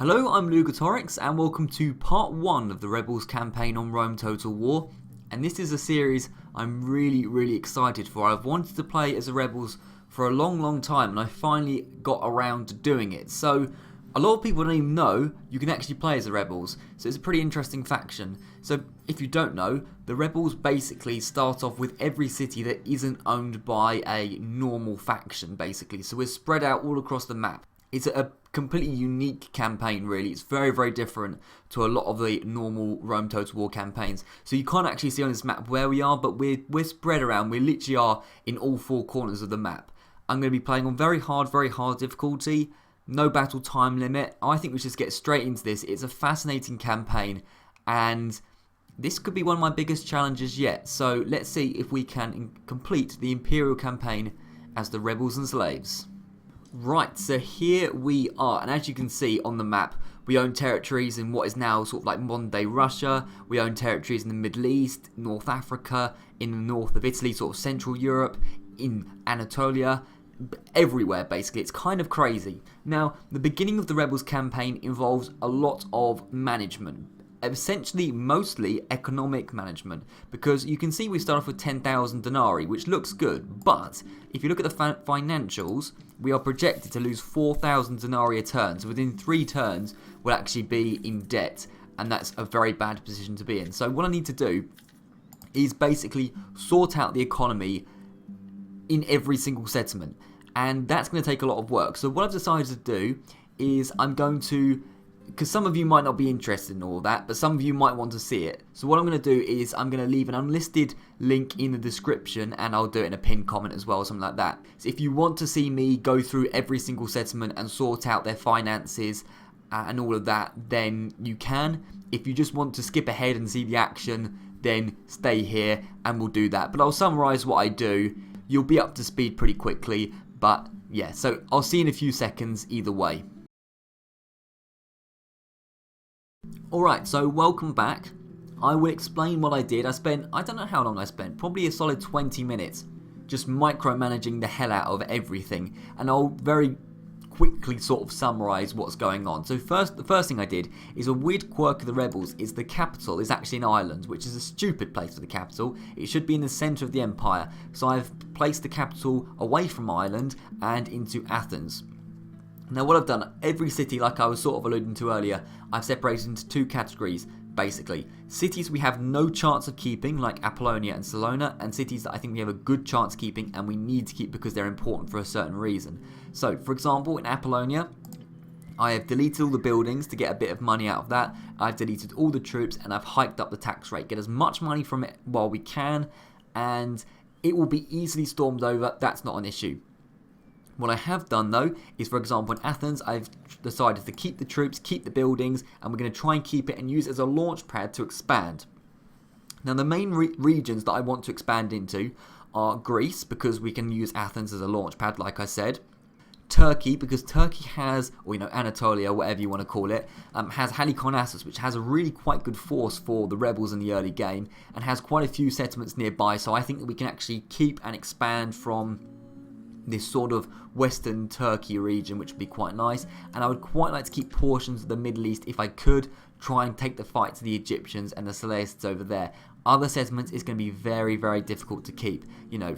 Hello, I'm Lugatorix and welcome to part 1 of the Rebels campaign on Rome Total War. And this is a series I'm really excited for. I've wanted to play as the Rebels for a long time and I finally got around to doing it. So a lot of people don't even know you can actually play as the Rebels. So it's a pretty interesting faction. So if you don't know, the Rebels basically start off with every city that isn't owned by a normal faction basically. So we're spread out all across the map. It's a completely unique campaign really. It's very different to a lot of the normal Rome Total War campaigns. So you can't actually see on this map where we are, but we're spread around. We literally are in all four corners of the map. I'm going to be playing on very hard difficulty. No battle time limit. I think we should just get straight into this. It's a fascinating campaign and this could be one of my biggest challenges yet. So let's see if we can complete the Imperial campaign as the Rebels and Slaves. Right, so here we are, and as you can see on the map, we own territories in what is now sort of like modern day Russia. We own territories in the Middle East, North Africa, in the north of Italy, sort of Central Europe, in Anatolia, everywhere basically. It's kind of crazy. Now, the beginning of the Rebels campaign involves a lot of management. Essentially, mostly economic management, because you can see we start off with 10,000 denarii, which looks good, but if you look at the financials, we are projected to lose 4,000 denarii a turn, so within 3 turns we'll actually be in debt, and that's a very bad position to be in. So what I need to do is basically sort out the economy in every single settlement, and that's going to take a lot of work. So what I've decided to do is I'm going to, because some of you might not be interested in all that, but some of you might want to see it. So what I'm going to do is I'm going to leave an unlisted link in the description, and I'll do it in a pinned comment as well, something like that. So if you want to see me go through every single settlement and sort out their finances and all of that, then you can. If you just want to skip ahead and see the action, then stay here and we'll do that. But I'll summarise what I do. You'll be up to speed pretty quickly, but yeah, so I'll see you in a few seconds either way. Alright, so welcome back. I will explain what I did. I don't know how long I spent, probably a solid 20 minutes just micromanaging the hell out of everything, and I'll very quickly sort of summarise what's going on. So the first thing I did is a weird quirk of the Rebels is the capital is actually an island, which is a stupid place for the capital. It should be in the centre of the empire, so I've placed the capital away from Ireland and into Athens. Now what I've done, every city, like I was sort of alluding to earlier, I've separated into 2 categories, basically. Cities we have no chance of keeping, like Apollonia and Salona, and cities that I think we have a good chance of keeping and we need to keep because they're important for a certain reason. So, for example, in Apollonia, I have deleted all the buildings to get a bit of money out of that. I've deleted all the troops and I've hiked up the tax rate. Get as much money from it while we can, and it will be easily stormed over. That's not an issue. What I have done though is, for example, in Athens, I've decided to keep the troops, keep the buildings, and we're going to try and keep it and use it as a launch pad to expand. Now the main regions that I want to expand into are Greece, because we can use Athens as a launch pad, like I said. Turkey, because Turkey has, or Anatolia, whatever you want to call it, has Halikarnassus, which has a really quite good force for the Rebels in the early game, and has quite a few settlements nearby, so I think that we can actually keep and expand from this sort of western Turkey region, which would be quite nice. And I would quite like to keep portions of the Middle East if I could, try and take the fight to the Egyptians and the Sardis over there. Other settlements is going to be very difficult to keep.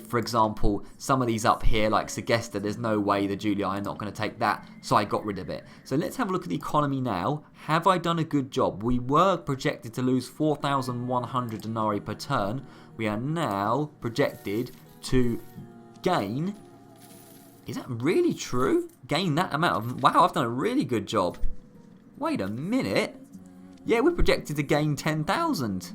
For example, some of these up here, like Segesta, there's no way the Julii are not going to take that, so I got rid of it. So let's have a look at the economy now. Have I done a good job? We were projected to lose 4,100 denarii per turn. We are now projected to gain... Is that really true? Gain that amount of... Wow, I've done a really good job. Wait a minute. Yeah, we're projected to gain 10,000.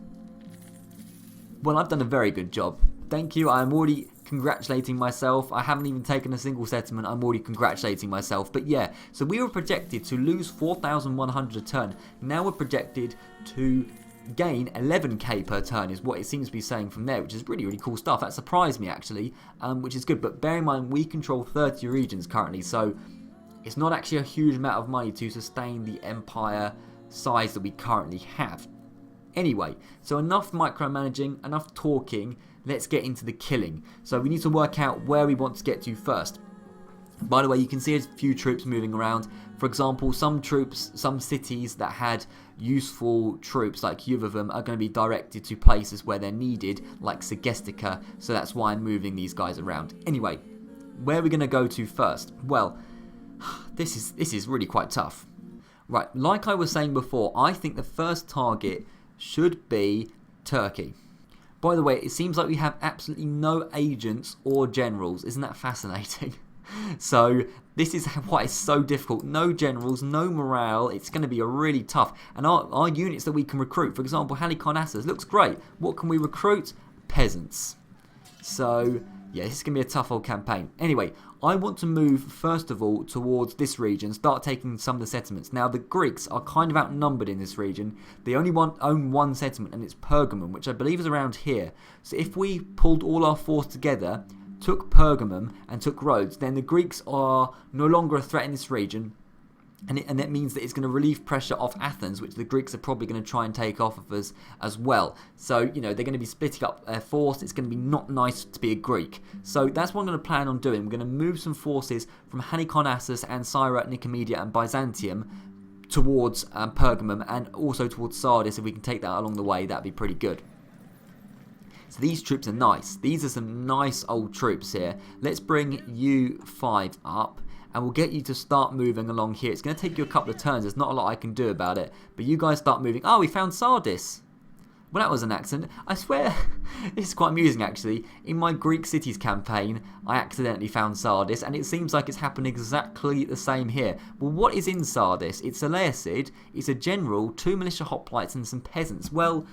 Well, I've done a very good job. Thank you. I'm already congratulating myself. I haven't even taken a single settlement. I'm already congratulating myself. But yeah, so we were projected to lose 4,100 a turn. Now we're projected to gain 11k per turn is what it seems to be saying from there, which is really cool stuff. That surprised me actually, which is good. But bear in mind, we control 30 regions currently, so it's not actually a huge amount of money to sustain the empire size that we currently have. Anyway, so enough micromanaging, enough talking, let's get into the killing. So we need to work out where we want to get to first. By the way, you can see a few troops moving around. For example, some cities that had useful troops, like few of them, are going to be directed to places where they're needed, like Segestica, so that's why I'm moving these guys around. Anyway, where are we going to go to first? Well, this is really quite tough. Right, like I was saying before, I think the first target should be Turkey. By the way, it seems like we have absolutely no agents or generals. Isn't that fascinating? So this is why it's so difficult. No generals, no morale. It's going to be really tough. And our units that we can recruit, for example, Halicarnassus, looks great. What can we recruit? Peasants. So yeah, this is going to be a tough old campaign. Anyway, I want to move first of all towards this region, start taking some of the settlements. Now the Greeks are kind of outnumbered in this region. They only own one settlement, and it's Pergamum, which I believe is around here. So if we pulled all our force together, took Pergamum and took Rhodes, then the Greeks are no longer a threat in this region, and that means that it's going to relieve pressure off Athens, which the Greeks are probably going to try and take off of us as well. So, you know, they're going to be splitting up their force. It's going to be not nice to be a Greek. So that's what I'm going to plan on doing. We're going to move some forces from Halicarnassus and Syra, Nicomedia and Byzantium towards Pergamum, and also towards Sardis. If we can take that along the way, that'd be pretty good. So these troops are nice. These are some nice old troops here. Let's bring you 5 up, and we'll get you to start moving along here. It's going to take you a couple of turns. There's not a lot I can do about it. But you guys start moving. Oh, we found Sardis. Well, that was an accident. I swear, this is quite amusing actually. In my Greek cities campaign, I accidentally found Sardis, and it seems like it's happened exactly the same here. Well, what is in Sardis? It's a Laicid, it's a general, 2 militia hoplites, and some peasants. Well,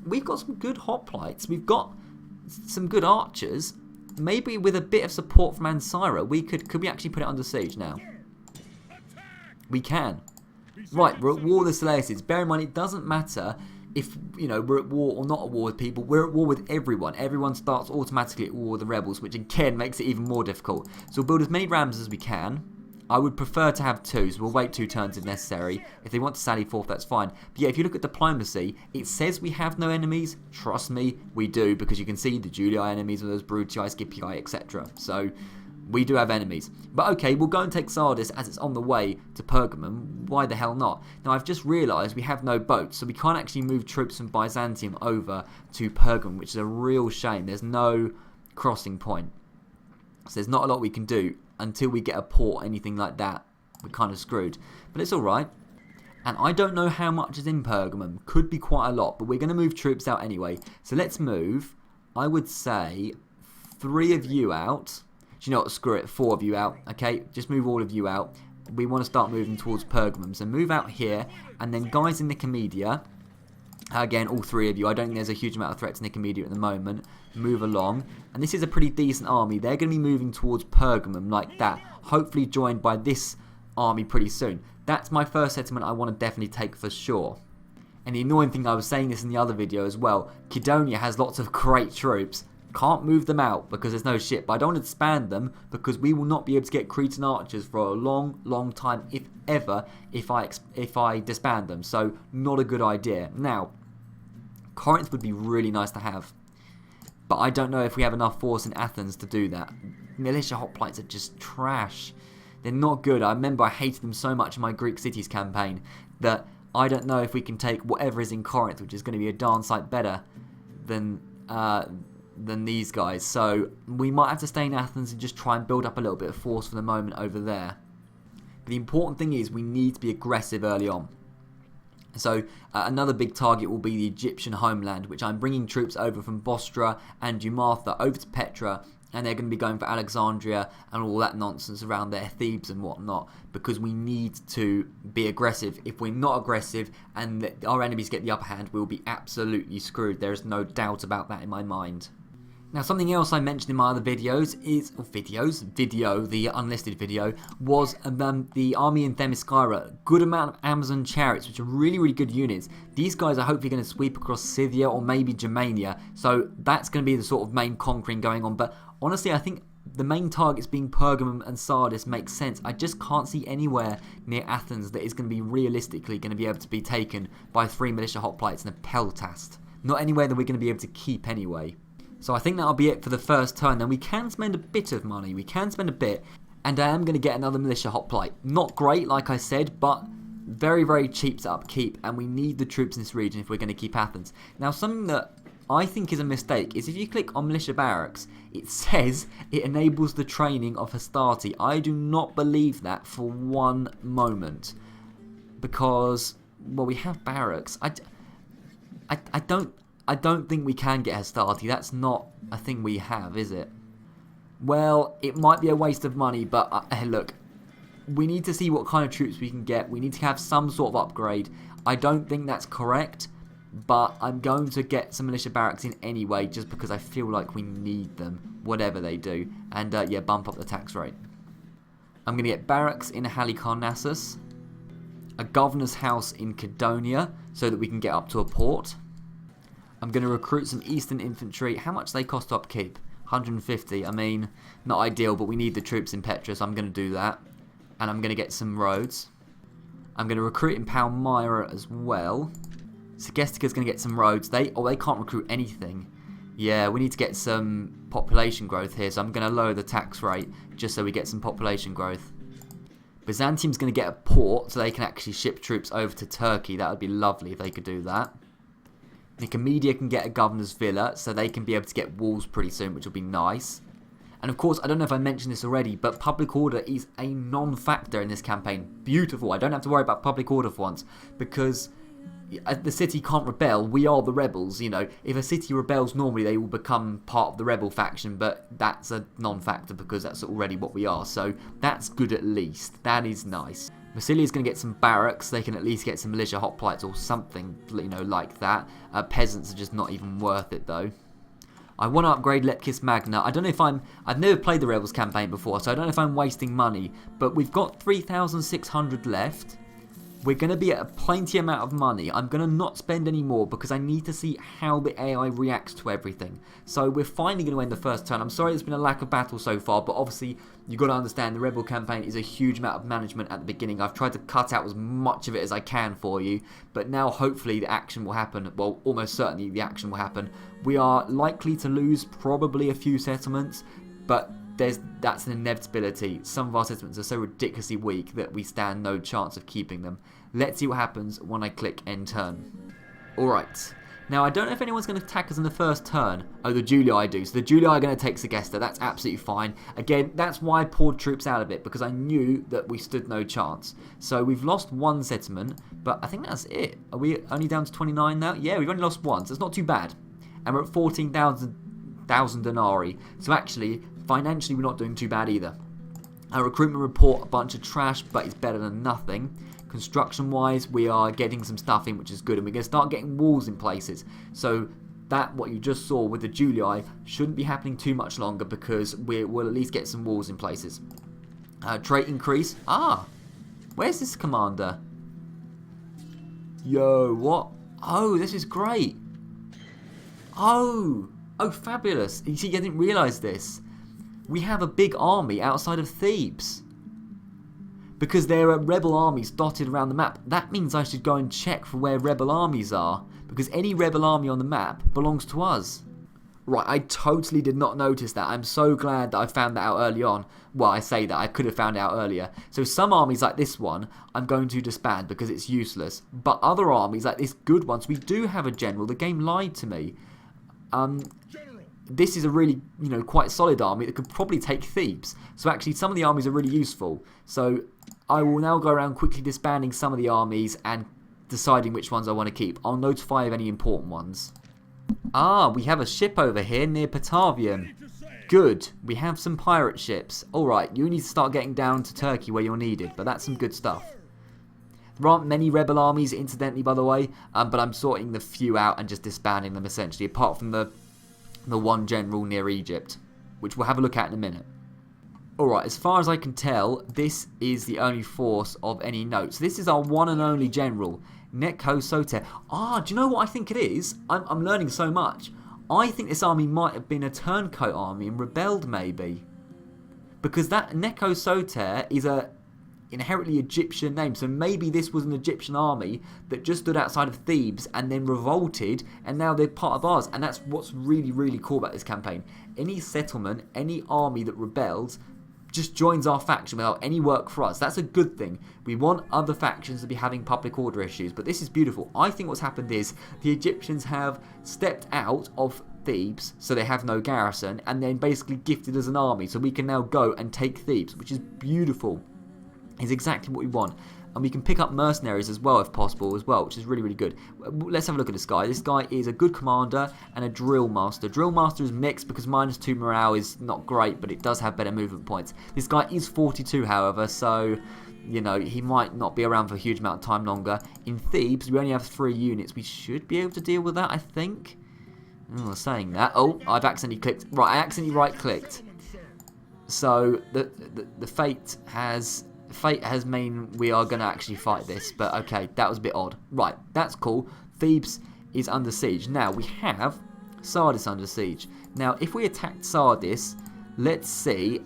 we've got some good hoplites. We've got some good archers. Maybe with a bit of support from Ancyra, could we actually put it under siege now? We can. Right, we're at war with the Seleucids. Bear in mind, it doesn't matter if, you know, we're at war or not at war with people. We're at war with everyone. Everyone starts automatically at war with the rebels, which again makes it even more difficult. So we'll build as many rams as we can. I would prefer to have 2, so we'll wait 2 turns if necessary. If they want to sally forth, that's fine. But yeah, if you look at diplomacy, it says we have no enemies. Trust me, we do, because you can see the Julii enemies, or those Brutii, Scipii, etc. So we do have enemies. But okay, we'll go and take Sardis as it's on the way to Pergamum. Why the hell not? Now, I've just realised we have no boats, so we can't actually move troops from Byzantium over to Pergamum, which is a real shame. There's no crossing point. So there's not a lot we can do. Until we get a port or anything like that, we're kind of screwed. But it's alright. And I don't know how much is in Pergamum. Could be quite a lot, but we're going to move troops out anyway. So let's move, I would say, 3 of you out. Do you know what? Screw it, 4 of you out. Okay, just move all of you out. We want to start moving towards Pergamum. So move out here. And then guys in Nicomedia. Again, all 3 of you. I don't think there's a huge amount of threat to Nicomedia at the moment. Move along. And this is a pretty decent army. They're going to be moving towards Pergamum like that. Hopefully joined by this army pretty soon. That's my first settlement I want to definitely take for sure. And the annoying thing, I was saying this in the other video as well, Kydonia has lots of great troops. Can't move them out because there's no ship. But I don't want to disband them because we will not be able to get Cretan archers for a long, long time, if ever, if I disband them. So not a good idea. Now, Corinth would be really nice to have. But I don't know if we have enough force in Athens to do that. Militia hoplites are just trash. They're not good. I remember I hated them so much in my Greek cities campaign that I don't know if we can take whatever is in Corinth, which is going to be a darn sight better than these guys. So we might have to stay in Athens and just try and build up a little bit of force for the moment over there. But the important thing is we need to be aggressive early on. So another big target will be the Egyptian homeland, which I'm bringing troops over from Bostra and Dumatha over to Petra, and they're going to be going for Alexandria and all that nonsense around there, Thebes and whatnot, because we need to be aggressive. If we're not aggressive and our enemies get the upper hand, we'll be absolutely screwed. There is no doubt about that in my mind. Now, something else I mentioned in my other videos is, the unlisted video, was the army in Themyscira. Good amount of Amazon chariots, which are really, really good units. These guys are hopefully going to sweep across Scythia or maybe Germania, so that's going to be the sort of main conquering going on. But honestly, I think the main targets being Pergamum and Sardis makes sense. I just can't see anywhere near Athens that is going to be realistically going to be able to be taken by 3 militia hoplites and a peltast. Not anywhere that we're going to be able to keep anyway. So I think that'll be it for the first turn. Then we can spend a bit of money. We can spend a bit. And I am going to get another militia hoplite. Not great, like I said, but very, very cheap to upkeep, and we need the troops in this region if we're going to keep Athens. Now, something that I think is a mistake is if you click on militia barracks, it says it enables the training of Hastati. I do not believe that for one moment, because, well, we have barracks. I don't think we can get Hastati. That's not a thing we have, is it? Well, it might be a waste of money, but look, we need to see what kind of troops we can get. We need to have some sort of upgrade. I don't think that's correct, but I'm going to get some militia barracks in anyway, just because I feel like we need them, whatever they do. And yeah, bump up the tax rate. I'm going to get barracks in Halicarnassus, a governor's house in Cydonia, so that we can get up to a port. I'm going to recruit some eastern infantry. How much they cost to upkeep? 150. I mean, not ideal, but we need the troops in Petra, so I'm going to do that. And I'm going to get some roads. I'm going to recruit in Palmyra as well. Segestica's going to get some roads. They can't recruit anything. Yeah, we need to get some population growth here, so I'm going to lower the tax rate just so we get some population growth. Byzantium's going to get a port so they can actually ship troops over to Turkey. That would be lovely if they could do that. Nicomedia can get a governor's villa so they can be able to get walls pretty soon, which will be nice. And of course, I don't know if I mentioned this already, but public order is a non-factor in this campaign. Beautiful. I don't have to worry about public order for once, because the city can't rebel. We are the rebels, you know. If a city rebels, normally they will become part of the rebel faction, but that's a non-factor because that's already what we are. So that's good at least. That is nice. Massilia's going to get some barracks. They can at least get some militia hoplites or something, you know, like that. Peasants are just not even worth it, though. I want to upgrade Lepkis Magna. I don't know if I've never played the Rebels campaign before, so I don't know if I'm wasting money. But we've got 3,600 left. We're going to be at a plenty amount of money. I'm going to not spend any more because I need to see how the AI reacts to everything. So we're finally going to end the first turn. I'm sorry there's been a lack of battle so far, but obviously you've got to understand the Rebel campaign is a huge amount of management at the beginning. I've tried to cut out as much of it as I can for you, but now hopefully the action will happen. Well, almost certainly the action will happen. We are likely to lose probably a few settlements, but that's an inevitability. Some of our settlements are so ridiculously weak that we stand no chance of keeping them. Let's see what happens when I click end turn. Alright, now I don't know if anyone's going to attack us in the first turn. Oh, the Julii do. So the Julii are going to take Segesta. That's absolutely fine. Again, that's why I poured troops out of it, because I knew that we stood no chance. So we've lost one settlement, but I think that's it. Are we only down to 29 now? Yeah, we've only lost one, so it's not too bad. And we're at 14,000 denarii. So actually, financially, we're not doing too bad either. Our recruitment report, a bunch of trash, but it's better than nothing. Construction-wise, we are getting some stuff in, which is good. And we're going to start getting walls in places. So that, what you just saw with the Julii, shouldn't be happening too much longer because we'll at least get some walls in places. Trait increase. Where's this commander? Yo, what? Oh, this is great. Oh, fabulous. You see, I didn't realise this. We have a big army outside of Thebes. Because there are rebel armies dotted around the map. That means I should go and check for where rebel armies are. Because any rebel army on the map belongs to us. Right, I totally did not notice that. I'm so glad that I found that out early on. Well, I say that, I could have found it out earlier. So some armies like this one, I'm going to disband because it's useless. But other armies like this good one, so we do have a general. The game lied to me. This is a really, quite solid army that could probably take Thebes. So actually, some of the armies are really useful. So I will now go around quickly disbanding some of the armies and deciding which ones I want to keep. I'll notify of any important ones. We have a ship over here near Patavium. Good. We have some pirate ships. Alright, you need to start getting down to Turkey where you're needed, but that's some good stuff. There aren't many rebel armies, incidentally, by the way, but I'm sorting the few out and just disbanding them, essentially, apart from the one general near Egypt, which we'll have a look at in a minute. Alright, as far as I can tell, this is the only force of any note. So this is our one and only general, Neko Soter. Do you know what I think it is? I'm learning so much. I think this army might have been a turncoat army and rebelled, maybe. Because that Neko Soter is a inherently Egyptian name, so maybe this was an Egyptian army that just stood outside of Thebes and then revolted, and now they're part of ours. And that's what's really, really cool about this campaign. Any settlement, any army that rebels, just joins our faction without any work for us. That's a good thing. We want other factions to be having public order issues, but this is beautiful. I think what's happened is the Egyptians have stepped out of Thebes, so they have no garrison, and then basically gifted us an army, so we can now go and take Thebes, which is beautiful. It's exactly what we want. And we can pick up mercenaries as well if possible as well, which is really, really good. Let's have a look at this guy. This guy is a good commander and a drill master. Drill master is mixed because -2 morale is not great, but it does have better movement points. This guy is 42, however, so, you know, he might not be around for a huge amount of time longer. In Thebes, we only have 3 units. We should be able to deal with that, I think. Saying that. Oh, I've accidentally clicked. Right, I accidentally right-clicked. So, the fate has mean we are going to actually fight this, but okay, that was a bit odd. Right, that's cool. Thebes is under siege. Now, we have Sardis under siege. Now, if we attacked Sardis, let's see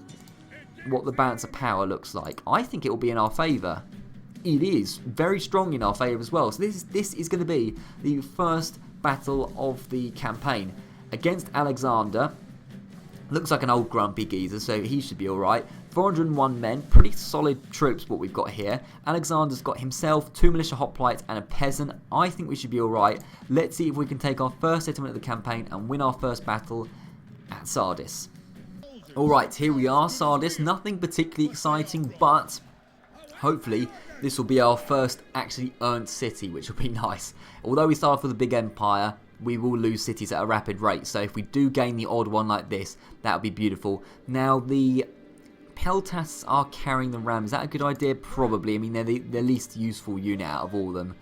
what the balance of power looks like. I think it will be in our favour. It is very strong in our favour as well. So this is going to be the first battle of the campaign against Alexander. Looks like an old grumpy geezer, so he should be alright. 401 men, pretty solid troops what we've got here. Alexander's got himself 2 militia hoplites and a peasant. I think we should be alright. Let's see if we can take our first settlement of the campaign and win our first battle at Sardis. Alright, here we are, Sardis. Nothing particularly exciting, but hopefully this will be our first actually earned city, which will be nice. Although we start off with a big empire, we will lose cities at a rapid rate. So if we do gain the odd one like this, that would be beautiful. Now, the Peltasts are carrying the rams. Is that a good idea? Probably. I mean, they're the least useful unit out of all of them.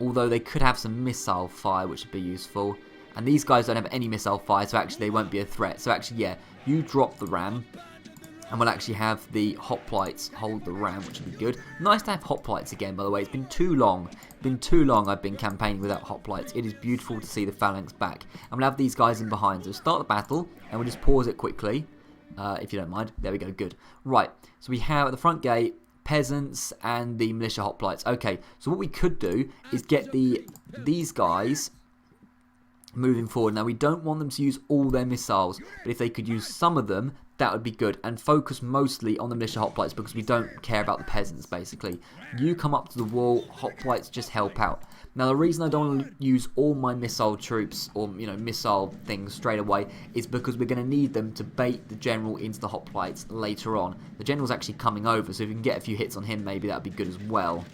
Although they could have some missile fire, which would be useful. And these guys don't have any missile fire, so actually they won't be a threat. So actually, yeah, you drop the ram. And we'll actually have the hoplites hold the ram, which would be good. Nice to have hoplites again, by the way. It's been too long. I've been campaigning without hoplites. It is beautiful to see the phalanx back. And we'll have these guys in behind. So start the battle, and we'll just pause it quickly. If you don't mind. There we go, good. Right, so we have at the front gate peasants and the militia hoplites. Okay, so what we could do is get these guys moving forward. Now, we don't want them to use all their missiles, but if they could use some of them, that would be good. And focus mostly on the militia hoplites because we don't care about the peasants, basically. You come up to the wall, hoplites just help out. Now, the reason I don't want to use all my missile troops or, you know, missile things straight away is because we're going to need them to bait the general into the hoplites later on. The general's actually coming over, so if we can get a few hits on him, maybe that would be good as well.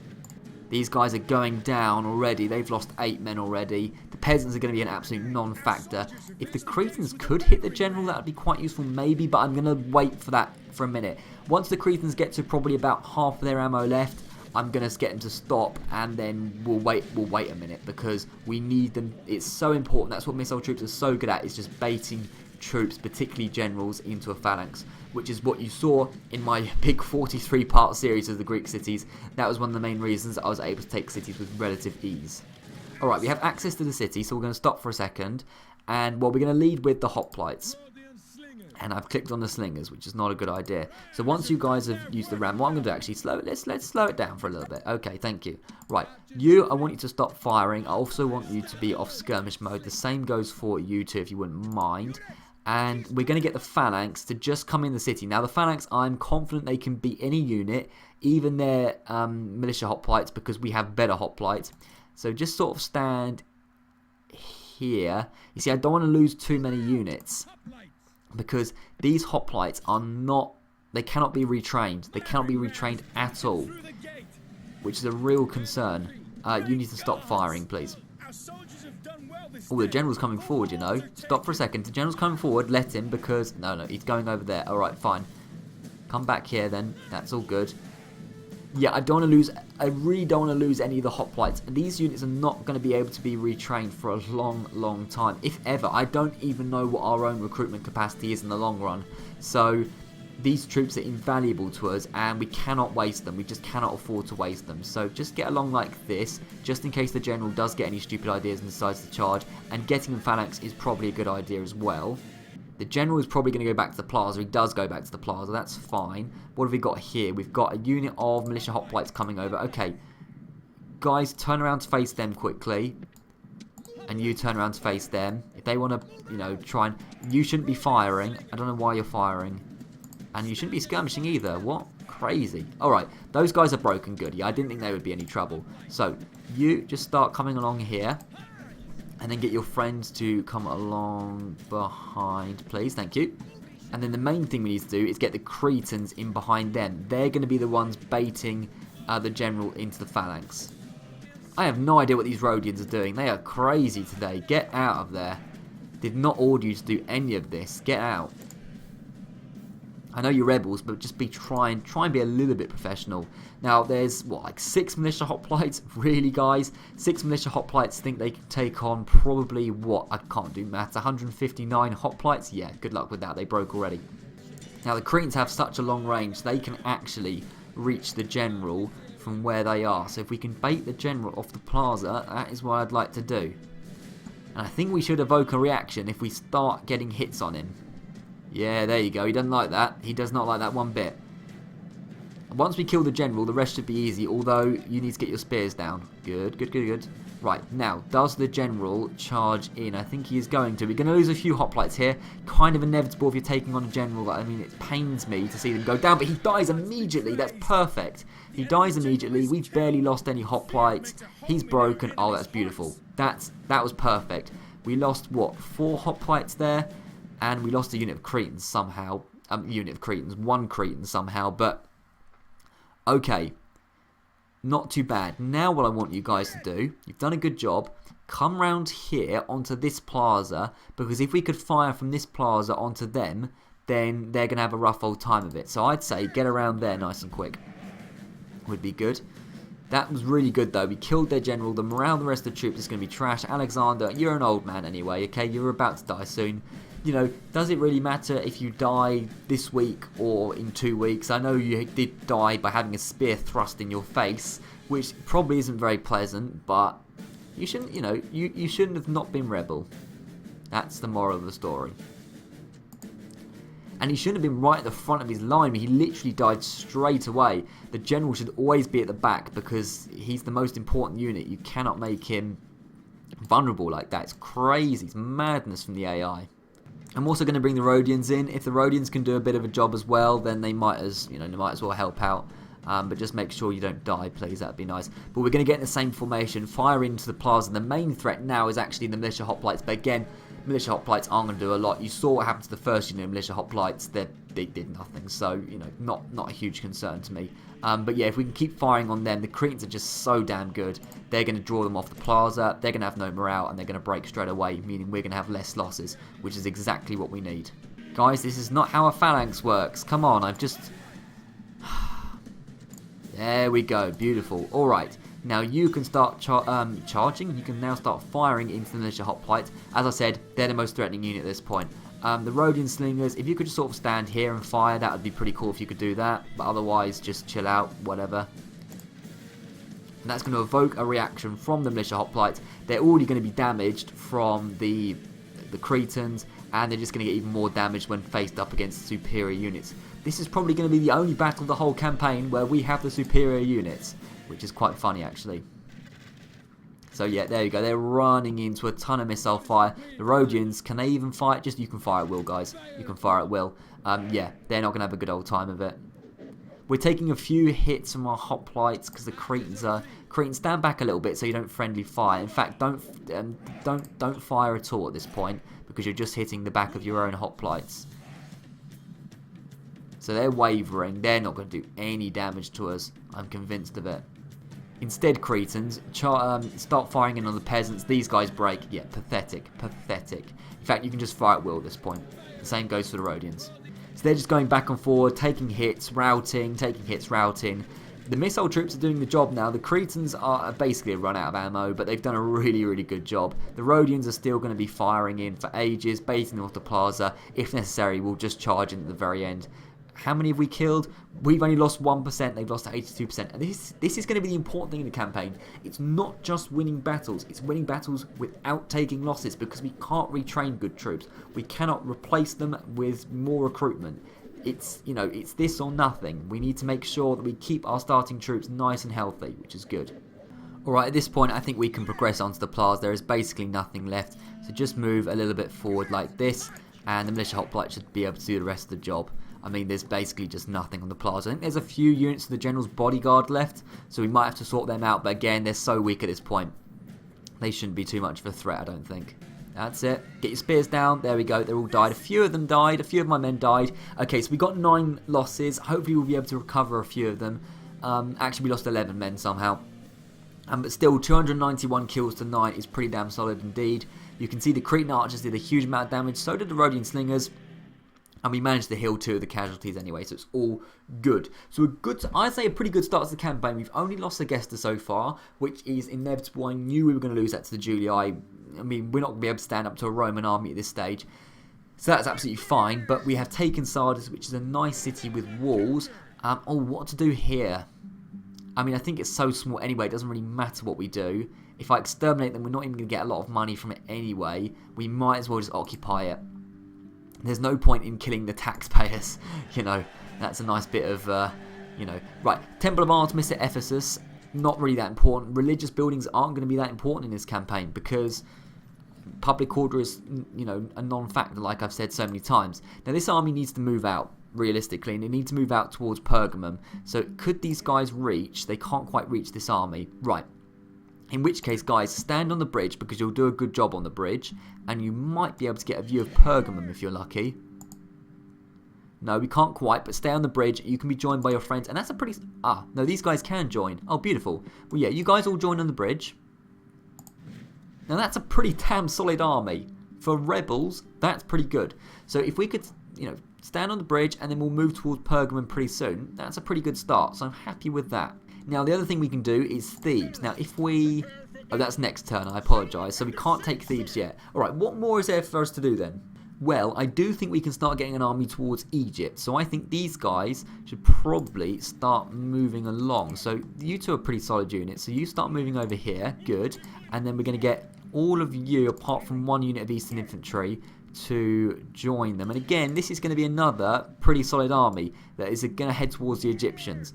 These guys are going down already. They've lost 8 men already. The peasants are going to be an absolute non-factor. If the Cretans could hit the general, that would be quite useful maybe, but I'm going to wait for that for a minute. Once the Cretans get to probably about half of their ammo left, I'm going to get them to stop, and then we'll wait a minute because we need them. It's so important. That's what missile troops are so good at, is just baiting troops, particularly generals, into a phalanx, which is what you saw in my big 43-part series of the Greek cities. That was one of the main reasons I was able to take cities with relative ease. Alright, we have access to the city, so we're going to stop for a second, and well, we're going to lead with the hoplites. And I've clicked on the slingers, which is not a good idea. So once you guys have used the ram, what I'm going to do actually, let's slow it down for a little bit. Okay, thank you. Right, I want you to stop firing. I also want you to be off skirmish mode. The same goes for you two, if you wouldn't mind. And we're going to get the phalanx to just come in the city. Now, the phalanx, I'm confident they can beat any unit, even their militia hoplites, because we have better hoplites. So just sort of stand here. You see, I don't want to lose too many units, because these hoplites are not, they cannot be retrained. They cannot be retrained at all, which is a real concern. You need to stop firing, please. Oh, the general's coming forward, you know. Stop for a second. The general's coming forward. Let him, because... No, he's going over there. Alright, fine. Come back here, then. That's all good. Yeah, I really don't want to lose any of the hoplites. These units are not going to be able to be retrained for a long time, if ever. I don't even know what our own recruitment capacity is in the long run. So, these troops are invaluable to us, and we cannot waste them. We just cannot afford to waste them. So, just get along like this, just in case the general does get any stupid ideas and decides to charge. And getting in phalanx is probably a good idea as well. The general is probably going to go back to the plaza. He does go back to the plaza. That's fine. What have we got here? We've got a unit of militia hoplites coming over. Okay. Guys, turn around to face them quickly. And you turn around to face them. If they want to, you know, try and... You shouldn't be firing. I don't know why you're firing. And you shouldn't be skirmishing either. What? Crazy. Alright, those guys are broken good. Yeah, I didn't think they would be any trouble. So, you just start coming along here. And then get your friends to come along behind, please. Thank you. And then the main thing we need to do is get the Cretans in behind them. They're going to be the ones baiting the general into the phalanx. I have no idea what these Rhodians are doing. They are crazy today. Get out of there. Did not order you to do any of this. Get out. I know you're rebels, but just try and be a little bit professional. Now, there's, what, like 6 militia hoplites? Really, guys? 6 militia hoplites think they can take on probably, what? I can't do maths. 159 hoplites? Yeah, good luck with that. They broke already. Now, the Cretans have such a long range, they can actually reach the general from where they are. So if we can bait the general off the plaza, that is what I'd like to do. And I think we should evoke a reaction if we start getting hits on him. Yeah, there you go. He doesn't like that. He does not like that one bit. Once we kill the general, the rest should be easy, although you need to get your spears down. Good, good, good, good. Right, now, does the general charge in? I think he is going to. We're going to lose a few hoplites here. Kind of inevitable if you're taking on a general. I mean, it pains me to see them go down, but he dies immediately. That's perfect. He dies immediately. We've barely lost any hoplites. He's broken. Oh, that's beautiful. That was perfect. We lost, what, 4 hoplites there? And we lost a unit of Cretans somehow. One Cretan somehow, but okay. Not too bad. Now what I want you guys to do, you've done a good job, come round here onto this plaza, because if we could fire from this plaza onto them, then they're going to have a rough old time of it. So I'd say get around there nice and quick. Would be good. That was really good though. We killed their general. The morale of the rest of the troops is going to be trash. Alexander, you're an old man anyway, okay? You're about to die soon. You know, does it really matter if you die this week or in 2 weeks? I know you did die by having a spear thrust in your face, which probably isn't very pleasant, but you shouldn't, you know, you shouldn't have not been rebel. That's the moral of the story. And he shouldn't have been right at the front of his line. He literally died straight away. The general should always be at the back because he's the most important unit. You cannot make him vulnerable like that. It's crazy. It's madness from the AI. I'm also going to bring the Rhodians in. If the Rhodians can do a bit of a job as well, then they might as well help out. But just make sure you don't die, please. That'd be nice. But we're going to get in the same formation, fire into the plaza. The main threat now is actually the militia hoplites. But again, militia hoplites aren't going to do a lot. You saw what happened to the first unit of militia hoplites. They did nothing. So, you know, not a huge concern to me. But yeah, if we can keep firing on them, the Cretans are just so damn good. They're going to draw them off the plaza. They're going to have no morale, and they're going to break straight away, meaning we're going to have less losses, which is exactly what we need. Guys, this is not how a phalanx works. Come on, I've just... There we go. Beautiful. All right. Now you can start charging. You can now start firing into the militia hoplites. As I said, they're the most threatening unit at this point. The Rhodian slingers, if you could just sort of stand here and fire, that would be pretty cool if you could do that. But otherwise, just chill out, whatever. And that's going to evoke a reaction from the militia hoplites. They're already going to be damaged from the Cretans, and they're just going to get even more damaged when faced up against superior units. This is probably going to be the only battle of the whole campaign where we have the superior units, which is quite funny actually. So yeah, there you go. They're running into a ton of missile fire. The Rhodians, can they even fire? Just you can fire at will, guys. You can fire at will. Yeah, they're not going to have a good old time of it. We're taking a few hits from our hoplites because the Cretans stand back a little bit so you don't friendly fire. In fact, don't fire at all at this point because you're just hitting the back of your own hoplites. So they're wavering. They're not going to do any damage to us. I'm convinced of it. Instead, Cretans, start firing in on the peasants. These guys break. Yeah, pathetic. Pathetic. In fact, you can just fire at will at this point. The same goes for the Rhodians. So they're just going back and forward, taking hits, routing, taking hits, routing. The missile troops are doing the job now. The Cretans are basically run out of ammo, but they've done a really, really good job. The Rhodians are still going to be firing in for ages, baiting off the plaza. If necessary, we'll just charge in at the very end. How many have we killed? We've only lost 1%. They've lost 82%. And this is going to be the important thing in the campaign. It's not just winning battles. It's winning battles without taking losses because we can't retrain good troops. We cannot replace them with more recruitment. It's this or nothing. We need to make sure that we keep our starting troops nice and healthy, which is good. Alright, at this point, I think we can progress onto the plaza. There is basically nothing left. So just move a little bit forward like this, and the militia hoplite should be able to do the rest of the job. I mean, there's basically just nothing on the plaza. I think there's a few units of the general's bodyguard left, so we might have to sort them out. But again, they're so weak at this point. They shouldn't be too much of a threat, I don't think. That's it. Get your spears down. There we go. They're all died. A few of them died. A few of my men died. Okay, so we got 9 losses. Hopefully we'll be able to recover a few of them. Actually, we lost 11 men somehow. But still, 291 kills to 9 is pretty damn solid indeed. You can see the Cretan archers did a huge amount of damage. So did the Rhodian slingers. And we managed to heal 2 of the casualties anyway, so it's all good. So I'd say a pretty good start to the campaign. We've only lost Segesta so far, which is inevitable. I knew we were going to lose that to the Julii. I mean, we're not going to be able to stand up to a Roman army at this stage. So that's absolutely fine. But we have taken Sardis, which is a nice city with walls. Oh, what to do here? I mean, I think it's so small anyway, it doesn't really matter what we do. If I exterminate them, we're not even going to get a lot of money from it anyway. We might as well just occupy it. There's no point in killing the taxpayers, you know. That's a nice bit of, Right, Temple of Artemis at Ephesus, not really that important. Religious buildings aren't going to be that important in this campaign because public order is, a non-factor, like I've said so many times. Now, this army needs to move out, realistically, and they need to move out towards Pergamum. So, could these guys reach? They can't quite reach this army. Right. In which case, guys, stand on the bridge because you'll do a good job on the bridge. And you might be able to get a view of Pergamum if you're lucky. No, we can't quite, but stay on the bridge. You can be joined by your friends. And that's a pretty... no, these guys can join. Oh, beautiful. Well, yeah, you guys all join on the bridge. Now, that's a pretty damn solid army. For rebels, that's pretty good. So if we could, stand on the bridge and then we'll move towards Pergamum pretty soon. That's a pretty good start. So I'm happy with that. Now, the other thing we can do is Thebes. Now, if we... Oh, that's next turn. I apologise. So we can't take Thebes yet. Alright, what more is there for us to do then? Well, I do think we can start getting an army towards Egypt. So I think these guys should probably start moving along. So you two are pretty solid units. So you start moving over here. Good. And then we're going to get all of you, apart from one unit of Eastern Infantry, to join them. And again, this is going to be another pretty solid army that is going to head towards the Egyptians.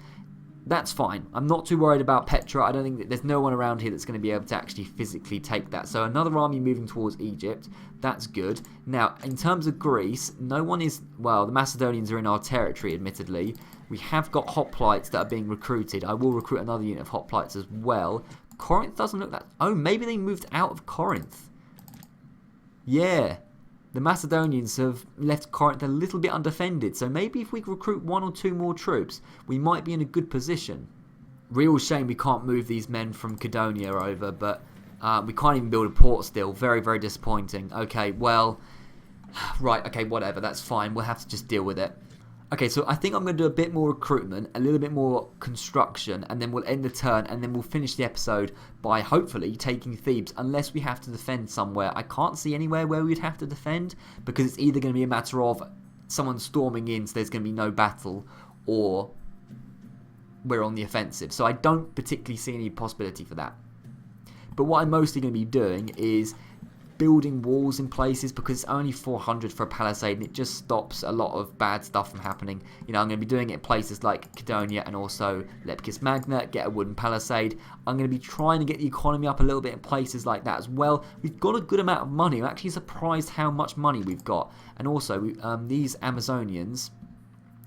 That's fine. I'm not too worried about Petra. I don't think that there's no one around here that's going to be able to actually physically take that. So another army moving towards Egypt. That's good. Now, in terms of Greece, no one is... Well, the Macedonians are in our territory, admittedly. We have got hoplites that are being recruited. I will recruit another unit of hoplites as well. Corinth doesn't look that... Oh, maybe they moved out of Corinth. Yeah. The Macedonians have left Corinth a little bit undefended, so maybe if we recruit 1 or 2 more troops, we might be in a good position. Real shame we can't move these men from Cadonia over, but we can't even build a port still. Very, very disappointing. Okay, well, right, okay, whatever, that's fine. We'll have to just deal with it. Okay, so I think I'm going to do a bit more recruitment, a little bit more construction, and then we'll end the turn, and then we'll finish the episode by hopefully taking Thebes, unless we have to defend somewhere. I can't see anywhere where we'd have to defend, because it's either going to be a matter of someone storming in, so there's going to be no battle, or we're on the offensive. So I don't particularly see any possibility for that. But what I'm mostly going to be doing is building walls in places, because it's only 400 for a palisade and it just stops a lot of bad stuff from happening. I'm going to be doing it in places like Cadonia and also Lepkis Magna, get a wooden palisade. I'm going to be trying to get the economy up a little bit in places like that as well. We've got a good amount of money. I'm actually surprised how much money we've got. And also, these Amazonians,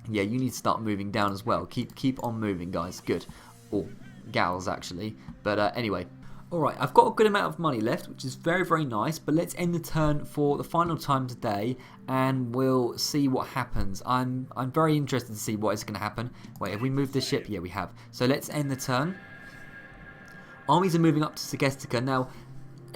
yeah, you need to start moving down as well. Keep on moving, guys. Good. Or gals, actually. But anyway. Alright, I've got a good amount of money left, which is very, very nice, but let's end the turn for the final time today, and we'll see what happens. I'm very interested to see what is going to happen. Wait, have we moved the ship? Yeah, we have. So let's end the turn. Armies are moving up to Segestica. Now,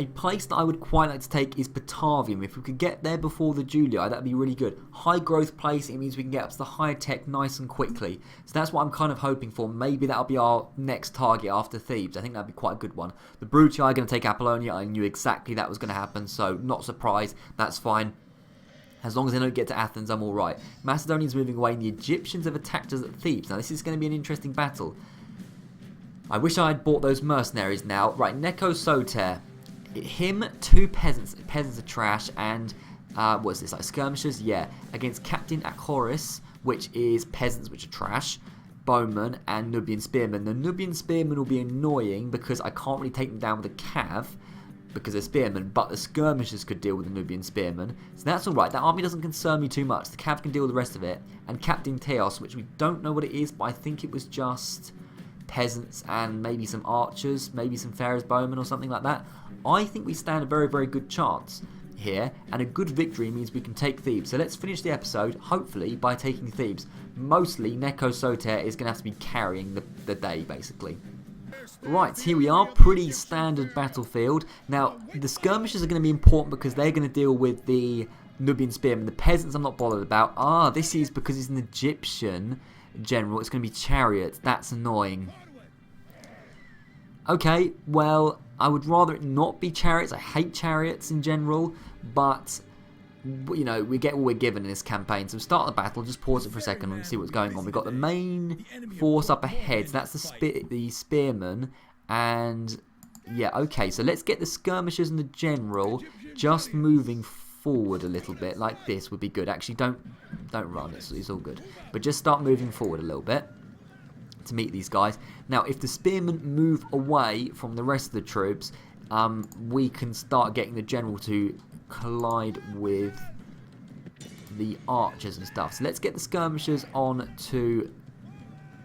a place that I would quite like to take is Batavium. If we could get there before the Julii, that would be really good. High growth place, it means we can get up to the higher tech nice and quickly. So that's what I'm kind of hoping for. Maybe that'll be our next target after Thebes. I think that'd be quite a good one. The Brutii are going to take Apollonia. I knew exactly that was going to happen, so not surprised. That's fine. As long as they don't get to Athens, I'm alright. Macedonians moving away, and the Egyptians have attacked us at Thebes. Now this is going to be an interesting battle. I wish I had bought those mercenaries now. Right, Neco Soter. Him, 2 peasants. Peasants are trash, and what's this, like skirmishes? Yeah, against Captain Achoris, which is peasants, which are trash. Bowmen and Nubian spearmen. The Nubian spearmen will be annoying because I can't really take them down with a cav, because they're spearmen, but the skirmishers could deal with the Nubian spearmen. So that's alright. That army doesn't concern me too much. The cav can deal with the rest of it. And Captain Teos, which we don't know what it is, but I think it was just peasants and maybe some archers, maybe some Pharaoh's bowmen or something like that. I think we stand a very, very good chance here, and a good victory means we can take Thebes. So let's finish the episode, hopefully, by taking Thebes. Mostly, Neco Soter is going to have to be carrying the day, basically. Right, here we are, pretty standard battlefield. Now, the skirmishes are going to be important because they're going to deal with the Nubian spearmen. The peasants I'm not bothered about. Ah, this is because he's an Egyptian general. It's going to be chariots. That's annoying. Okay, well, I would rather it not be chariots. I hate chariots in general, but you know, we get what we're given in this campaign. So we'll start the battle, just pause it for a second and see what's going on. We've got the main force up ahead, so that's the spearmen, and yeah, okay, so let's get the skirmishers and the general just moving forward a little bit, like this would be good. Actually, don't run, it's all good, but just start moving forward a little bit to meet these guys. Now, if the spearmen move away from the rest of the troops, we can start getting the general to collide with the archers and stuff. So let's get the skirmishers on to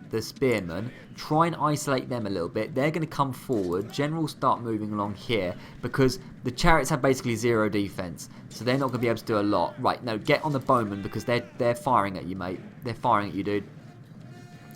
the spearmen, try and isolate them a little bit. They're going to come forward. Generals start moving along here because the chariots have basically zero defense, so they're not going to be able to do a lot. Right, no, get on the bowmen because they're firing at you, mate. They're firing at you, dude.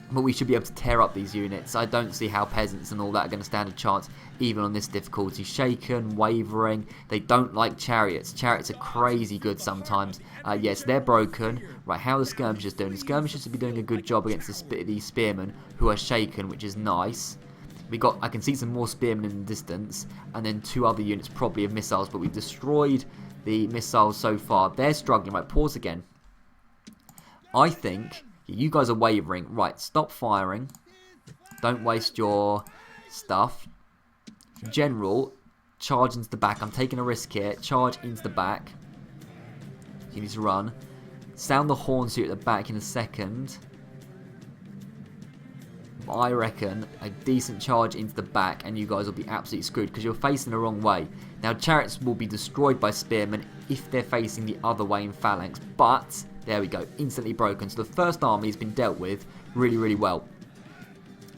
But we should be able to tear up these units. I don't see how peasants and all that are going to stand a chance, even on this difficulty. Shaken, wavering. They don't like chariots. Chariots are crazy good sometimes. Yes, they're broken. Right, how are the skirmishers doing? The skirmishers should be doing a good job against these spearmen, who are shaken, which is nice. I can see some more spearmen in the distance, and then two other units probably of missiles, but we've destroyed the missiles so far. They're struggling. Right, pause again. I think you guys are wavering. Right, stop firing. Don't waste your stuff. General, charge into the back. I'm taking a risk here. Charge into the back. You need to run. Sound the horns here at the back in a second. I reckon a decent charge into the back and you guys will be absolutely screwed because you're facing the wrong way. Now, chariots will be destroyed by spearmen if they're facing the other way in phalanx, but there we go, instantly broken. So the first army has been dealt with really, really well.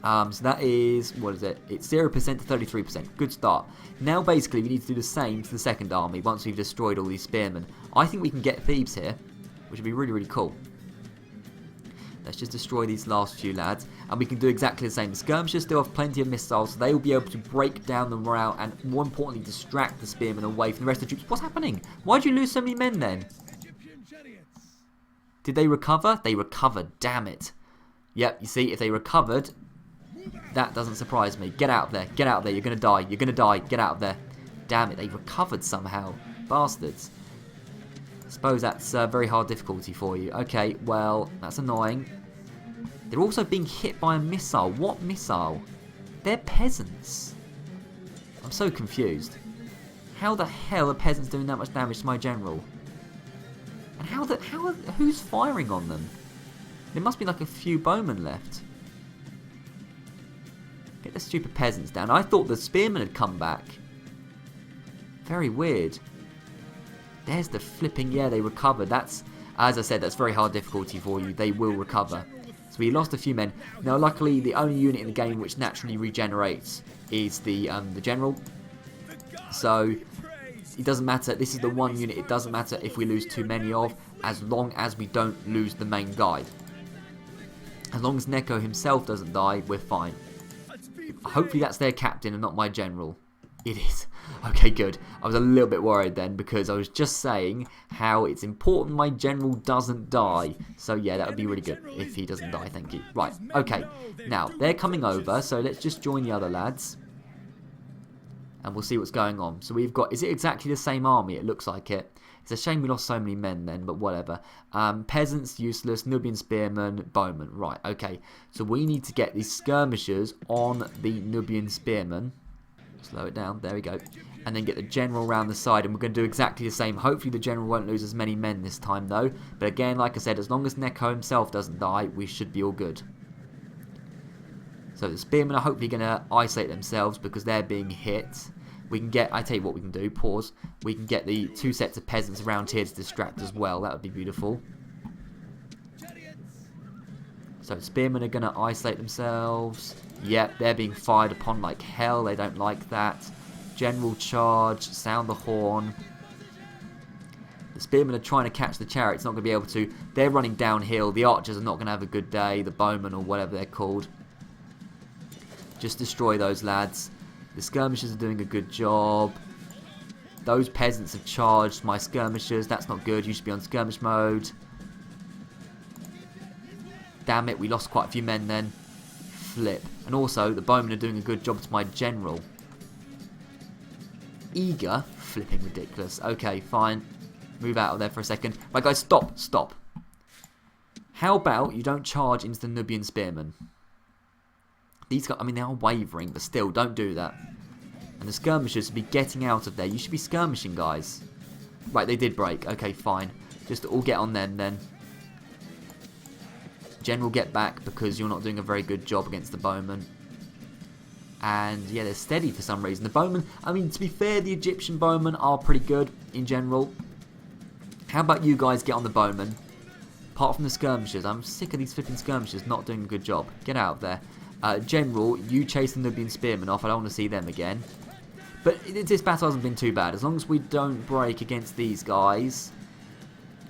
So that is, what is it? It's 0% to 33%. Good start. Now basically we need to do the same to the second army once we've destroyed all these spearmen. I think we can get Thebes here, which would be really, really cool. Let's just destroy these last few lads, and we can do exactly the same. The skirmishers still have plenty of missiles, so they will be able to break down the morale and, more importantly, distract the spearmen away from the rest of the troops. What's happening? Why did you lose so many men then? Did they recover? They recovered, damn it. Yep, you see, if they recovered, that doesn't surprise me. Get out of there, get out of there, you're going to die, you're going to die, get out of there. Damn it, they recovered somehow. Bastards. Suppose that's a very hard difficulty for you. Okay, well, that's annoying. They're also being hit by a missile. What missile? They're peasants. I'm so confused. How the hell are peasants doing that much damage to my general? And who's firing on them? There must be like a few bowmen left. Get the stupid peasants down. I thought the spearmen had come back. Very weird. There's the flipping, yeah, they recovered. That's, as I said, that's very hard difficulty for you. They will recover. So we lost a few men. Now, luckily, the only unit in the game which naturally regenerates is the general. So it doesn't matter. This is the one unit it doesn't matter if we lose too many of, as long as we don't lose the main guy. As long as Neco himself doesn't die, we're fine. Hopefully that's their captain and not my general. It is. Okay, good. I was a little bit worried then because I was just saying how it's important my general doesn't die. So yeah, that would be really good if he doesn't die, thank you. Right, okay. Now, they're coming over, so let's just join the other lads. And we'll see what's going on. So we've got, is it exactly the same army? It looks like it. It's a shame we lost so many men then, but whatever. Peasants, useless, Nubian spearmen, bowmen. Right, okay. So we need to get these skirmishers on the Nubian spearmen. Slow it down, there we go. And then get the general around the side, and we're going to do exactly the same. Hopefully the general won't lose as many men this time though. But again, like I said, as long as Neco himself doesn't die, we should be all good. So the spearmen are hopefully going to isolate themselves because they're being hit. We can get, I tell you what we can do, pause. We can get the 2 sets of peasants around here to distract as well. That would be beautiful. So spearmen are going to isolate themselves. Yep, they're being fired upon like hell. They don't like that. General charge, sound the horn. The spearmen are trying to catch the chariots, not going to be able to. They're running downhill. The archers are not going to have a good day. The bowmen or whatever they're called. Just destroy those lads. The skirmishers are doing a good job. Those peasants have charged my skirmishers. That's not good. You should be on skirmish mode. Damn it, we lost quite a few men then. Flip. And also, the bowmen are doing a good job to my general. Eager. Flipping ridiculous. Okay, fine. Move out of there for a second. Right, guys, stop. Stop. How about you don't charge into the Nubian spearmen? These guys, I mean, they are wavering, but still, don't do that. And the skirmishers should be getting out of there. You should be skirmishing, guys. Right, they did break. Okay, fine. Just all get on them, then. General, get back, because you're not doing a very good job against the bowmen. And, yeah, they're steady for some reason. The bowmen, I mean, to be fair, the Egyptian bowmen are pretty good in general. How about you guys get on the bowmen? Apart from the skirmishers. I'm sick of these flipping skirmishers not doing a good job. Get out of there. General, you chase the Nubian spearmen off. I don't want to see them again. But this battle hasn't been too bad. As long as we don't break against these guys.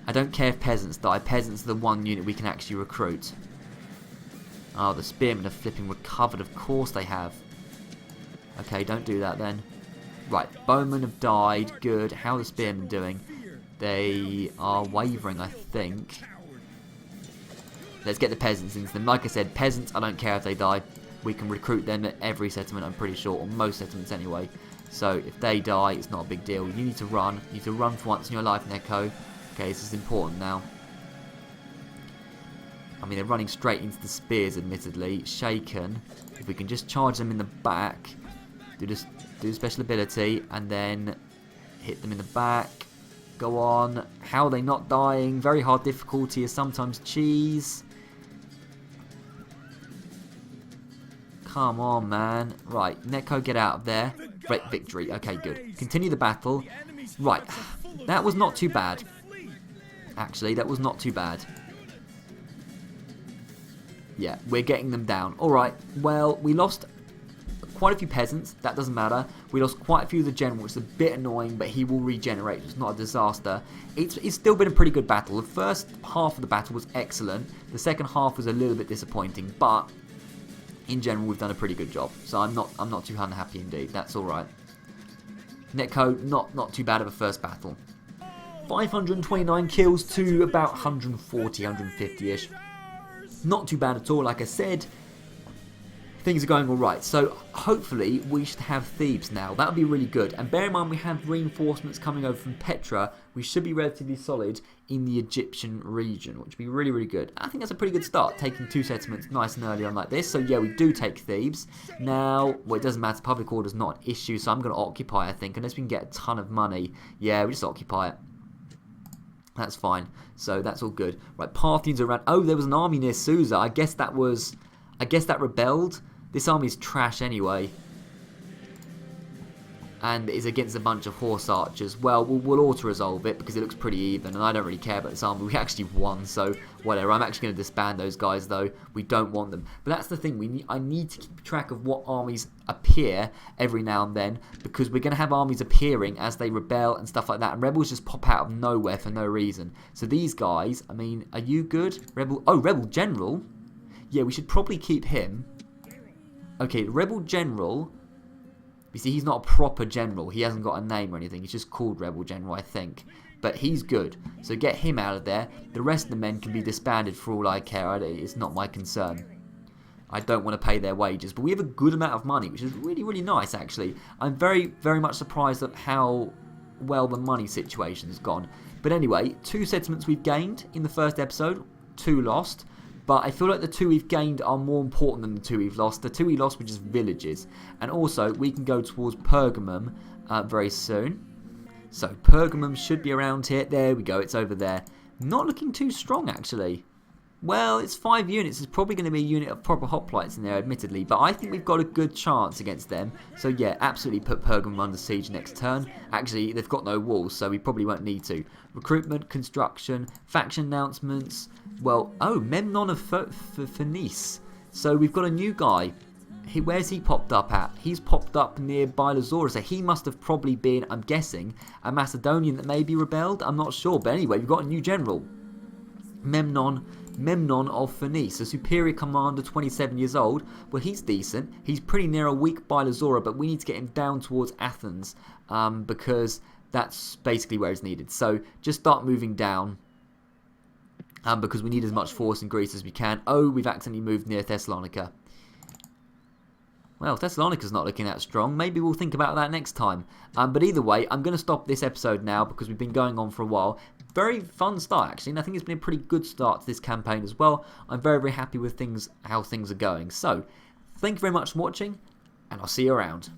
I don't care if peasants die. Peasants are the one unit we can actually recruit. Oh, the spearmen are flipping recovered. Of course they have. Okay, don't do that then. Right, bowmen have died. Good. How are the spearmen doing? They are wavering, I think. Let's get the peasants into them. Like I said, peasants, I don't care if they die. We can recruit them at every settlement, I'm pretty sure. Or most settlements anyway. So, if they die, it's not a big deal. You need to run. You need to run for once in your life, Neko. Okay, this is important now. I mean, they're running straight into the spears, admittedly. Shaken. If we can just charge them in the back. Do special ability. And then hit them in the back. Go on. How are they not dying? Very hard difficulty is sometimes cheese. Come on, man. Right, Neko, get out of there. Great victory. Okay, good. Continue the battle. Right, that was not too bad. Actually, that was not too bad. Yeah, we're getting them down. Alright, well, we lost quite a few peasants. That doesn't matter. We lost quite a few of the general, which is a bit annoying, but he will regenerate. It's not a disaster. It's still been a pretty good battle. The first half of the battle was excellent. The second half was a little bit disappointing, but in general, we've done a pretty good job. So I'm not too unhappy indeed. That's all right. Netco, not too bad of a first battle. 529 kills to about 140, 150-ish. Not too bad at all, like I said. Things are going alright. So hopefully we should have Thebes now. That would be really good. And bear in mind we have reinforcements coming over from Petra. We should be relatively solid in the Egyptian region, which would be really, really good. I think that's a pretty good start, taking 2 settlements nice and early on like this. So yeah, we do take Thebes. Now, well, it doesn't matter. Public order is not an issue, so I'm going to occupy, I think, unless we can get a ton of money. Yeah, we just occupy it. That's fine. So that's all good. Right, Parthians are around. Oh, there was an army near Susa. I guess that rebelled. This army's trash anyway. And is against a bunch of horse archers. Well, we'll auto-resolve it because it looks pretty even. And I don't really care about this army. We actually won, so whatever. I'm actually going to disband those guys, though. We don't want them. But that's the thing. I need to keep track of what armies appear every now and then. Because we're going to have armies appearing as they rebel and stuff like that. And rebels just pop out of nowhere for no reason. So these guys, I mean, are you good? Rebel General? Yeah, we should probably keep him. Okay, the Rebel General. You see, he's not a proper general. He hasn't got a name or anything. He's just called Rebel General, I think. But he's good. So get him out of there. The rest of the men can be disbanded for all I care. It's not my concern. I don't want to pay their wages. But we have a good amount of money, which is really, really nice, actually. I'm very, very much surprised at how well the money situation's gone. But anyway, 2 settlements we've gained in the first episode. 2 lost. But I feel like the 2 we've gained are more important than the 2 we've lost. The 2 we lost were just villages. And also, we can go towards Pergamum very soon. So, Pergamum should be around here. There we go, it's over there. Not looking too strong, actually. Well, it's 5 units. There's probably going to be a unit of proper hoplites in there, admittedly. But I think we've got a good chance against them. So yeah, absolutely put Pergamum under siege next turn. Actually, they've got no walls, so we probably won't need to. Recruitment, construction, faction announcements. Well, oh, Memnon of Phoenice. So we've got a new guy. Where's he popped up at? He's popped up near Bilazaurus, so he must have probably been, I'm guessing, a Macedonian that maybe rebelled. I'm not sure, but anyway, we've got a new general. Memnon of Phoenice, a superior commander, 27 years old. Well, he's decent. He's pretty near a weak Bilazaura, but we need to get him down towards Athens because that's basically where it's needed. So just start moving down because we need as much force in Greece as we can. Oh, we've accidentally moved near Thessalonica. Well, Thessalonica's not looking that strong. Maybe we'll think about that next time. But either way, I'm going to stop this episode now because we've been going on for a while. Very fun start, actually, and I think it's been a pretty good start to this campaign as well. I'm very, very happy with how things are going. So, thank you very much for watching, and I'll see you around.